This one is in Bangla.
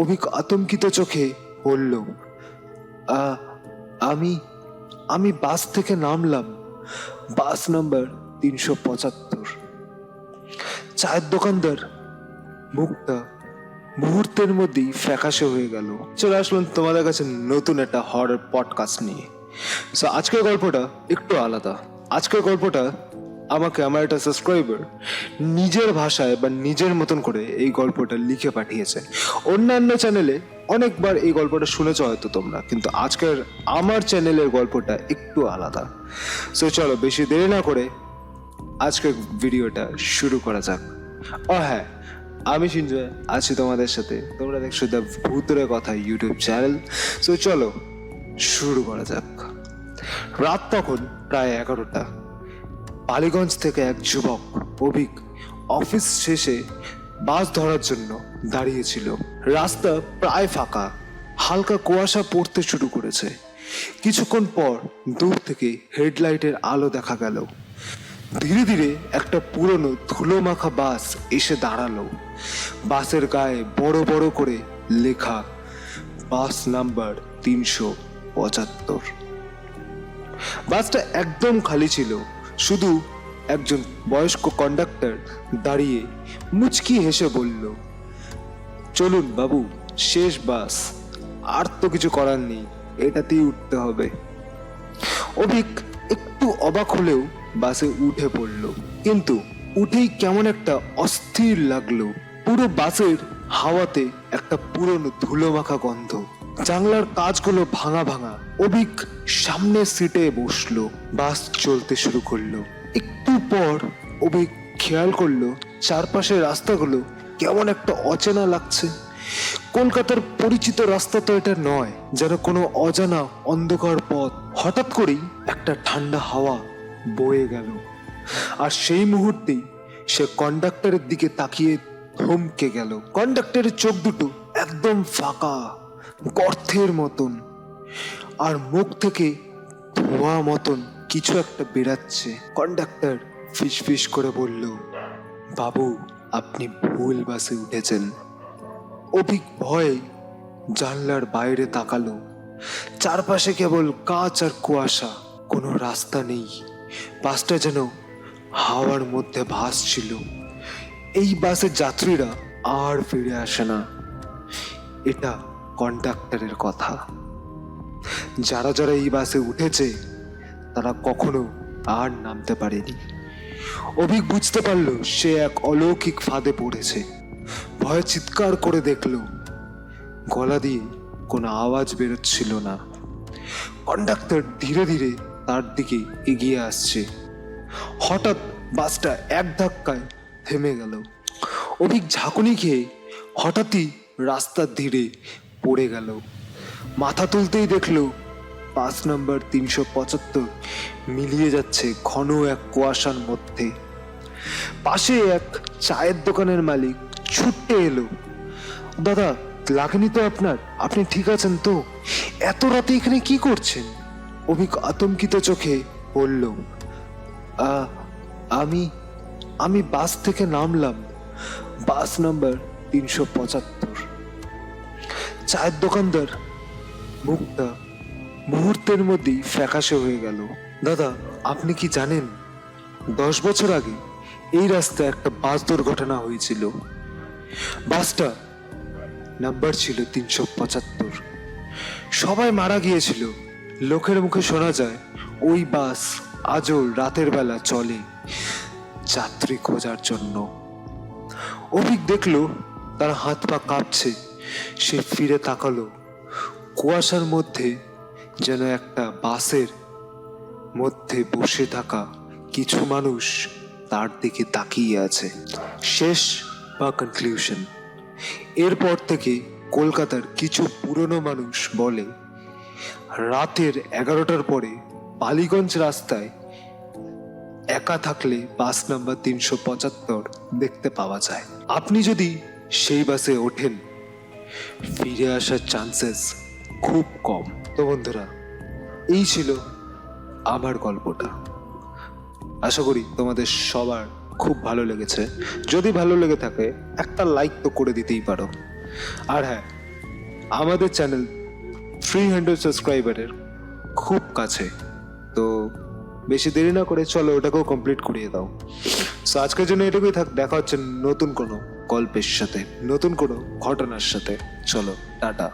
অভিক আতঙ্কিত চোখে বলল, আমি আমি বাস থেকে নামলাম, বাস নাম্বার 375। চায়ের দোকানদার মুখটা মুহূর্তের মধ্যেই ফ্যাকাশে হয়ে গেল। চলে আসলাম তোমাদের কাছে নতুন একটা হরর পডকাস্ট নিয়ে। সো আজকের গল্পটা একটু আলাদা। আজকের গল্পটা আমাকে আমার একটা সাবস্ক্রাইবার নিজের ভাষায় বা নিজের মতন করে এই গল্পটা লিখে পাঠিয়েছে। অন্যান্য চ্যানেলে অনেকবার এই গল্পটা শুনেছ হয়তো তোমরা, কিন্তু আজকের আমার চ্যানেলের গল্পটা একটু আলাদা। সো চলো বেশি দেরি না করে আজকের ভিডিওটা শুরু করা যাক। ও হ্যাঁ, আমি সঞ্জয় আছি তোমাদের সাথে। তোমরা দেখছো দ্য ভূতুরে কথা ইউটিউব চ্যানেল। সো চলো শুরু করা যাক। রাত তখন প্রায় 11টা। বালিগঞ্জ থেকে এক যুবক অভিক অফিস শেষে বাস ধরার জন্য দাঁড়িয়েছিল। রাস্তা প্রায় ফাঁকা, হালকা কুয়াশা পড়তে শুরু করেছে। কিছুক্ষণ পর দূর থেকে হেডলাইটের আলো দেখা গেল। ধীরে ধীরে একটা পুরনো ধুলো মাখা বাস এসে দাঁড়ালো। বাসের গায়ে বড় বড় করে লেখা বাস নাম্বার 375। বাসটা একদম খালি ছিল, শুধু একজন বয়স্ক কন্ডাক্টর দাঁড়িয়ে মুচকি হেসে বলল, চলুন বাবু, শেষ বাস, আর তো কিছু করার নেই, এটাতেই উঠতে হবে। অভিক একটু অবাক হলেও বাসে উঠে পড়ল, কিন্তু উঠেই কেমন একটা অস্থির লাগলো। পুরো বাসের হাওয়াতে একটা পুরনো ধুলো মাখা গন্ধ, জানলার কাঁচগুলো ভাঙা ভাঙা। অভিক সামনের সিটে বসলো। বাস চলতে শুরু করলো। একটু পর অভিক খেয়াল করলো চারপাশের রাস্তাগুলো কেমন একটা অচেনা লাগছে। কলকাতার পরিচিত রাস্তা তো এটা নয়, যেন কোনো অজানা অন্ধকার পথ। হঠাৎ করেই একটা ঠান্ডা হাওয়া বয়ে গেল, আর সেই মুহূর্তেই সে কন্ডাক্টরের দিকে তাকিয়ে থমকে গেল। কন্ডাক্টরের চোখ দুটো একদম ফাঁকা, গর্তের মতন, আর মুখ থেকে ধোঁয়া মতন কিছু একটা বেরাচ্ছে। কন্ডাক্টর ফিসফিস করে বলল, বাবু, আপনি ভুল বাসে উঠেছেন। অভিক ভয়ে জানলার বাইরে তাকালো। চারপাশে কেবল কাঁচ আর কুয়াশা, কোনো রাস্তা নেই। বাসটা যেন হাওয়ার মধ্যে ভাসছিল। এই বাসের যাত্রীরা আর ফিরে আসে না, এটা কন্ডাক্টরের কথা। যারা যারা এই বাসে উঠেছে তারা কখনো আর নামতে পারেনি। অভিক বুঝতে পারলো সে এক অলৌকিক ফাঁদে পড়েছে। ভয়ে চিৎকার করে দেখলো, গলা দিয়ে কোনো আওয়াজ বেরোচ্ছিল না। কন্ডাক্টর ধীরে ধীরে তার দিকে এগিয়ে আসছে। হঠাৎ বাসটা এক ধাক্কায় থেমে গেল। অভিক ঝাঁকুনি খেয়ে হঠাৎই রাস্তার ধীরে পড়ে গেল। মাথা তুলতেই দেখলো বাস নাম্বার 375 মিলিয়ে যাচ্ছে ঘন এক কুয়াশার মধ্যে। পাশে এক চায়ের দোকানের মালিক ছুটে এলো, দাদা, লাগেনি তো আপনার? আপনি ঠিক আছেন তো? এত রাতে এখানে কি করছেন? অভিক আতঙ্কিত চোখে বলল, আমি আমি বাস থেকে নামলাম, বাস নাম্বার 375। চায়ের দোকানদার মুখটা মুহূর্তের মধ্যেই ফ্যাকাশে হয়ে গেল। দাদা, আপনি কি জানেন 10 বছর আগে এই রাস্তায় একটা বাস দুর্ঘটনা হয়েছিল। বাসটা নাম্বার ছিল 375। সবাই মারা গিয়েছিল। লোকের মুখে শোনা যায় ওই বাস আজও রাতের বেলা চলে যাত্রী খোঁজার জন্য। অভিক দেখলো তার হাত পা কাঁপছে। সে ফিরে তাকালো। কুয়াশার মধ্যে যেন একটা বাসের মধ্যে বসে থাকা কিছু মানুষ তার দিকে তাকিয়ে আছে। শেষ বা কনক্লুশন। এরপর থেকে কলকাতার কিছু পুরনো মানুষ বলে রাতের 11টার পরে বালিগঞ্জ রাস্তায় একা থাকলে বাস নাম্বার 375 দেখতে পাওয়া যায়। আপনি যদি সেই বাসে ওঠেন, ফিরে আসার চান্সেস খুব কম। তো বন্ধুরা, এই ছিল আমার গল্পটা। আশা করি তোমাদের সবার খুব ভালো লেগেছে। যদি ভালো লেগে থাকে একটা লাইক তো করে দিতেই পারো। আর হ্যাঁ, আমাদের চ্যানেল 300 সাবস্ক্রাইবারের খুব কাছে। তো বেশি দেরি না করে চলো ওটাকেও কমপ্লিট করিয়ে দাও। সো আজকের জন্য এটুকুই থাক, দেখা হচ্ছে নতুন কোনো গল্পের সাথে, নতুন কোনো ঘটনার সাথে। চলো টাটা।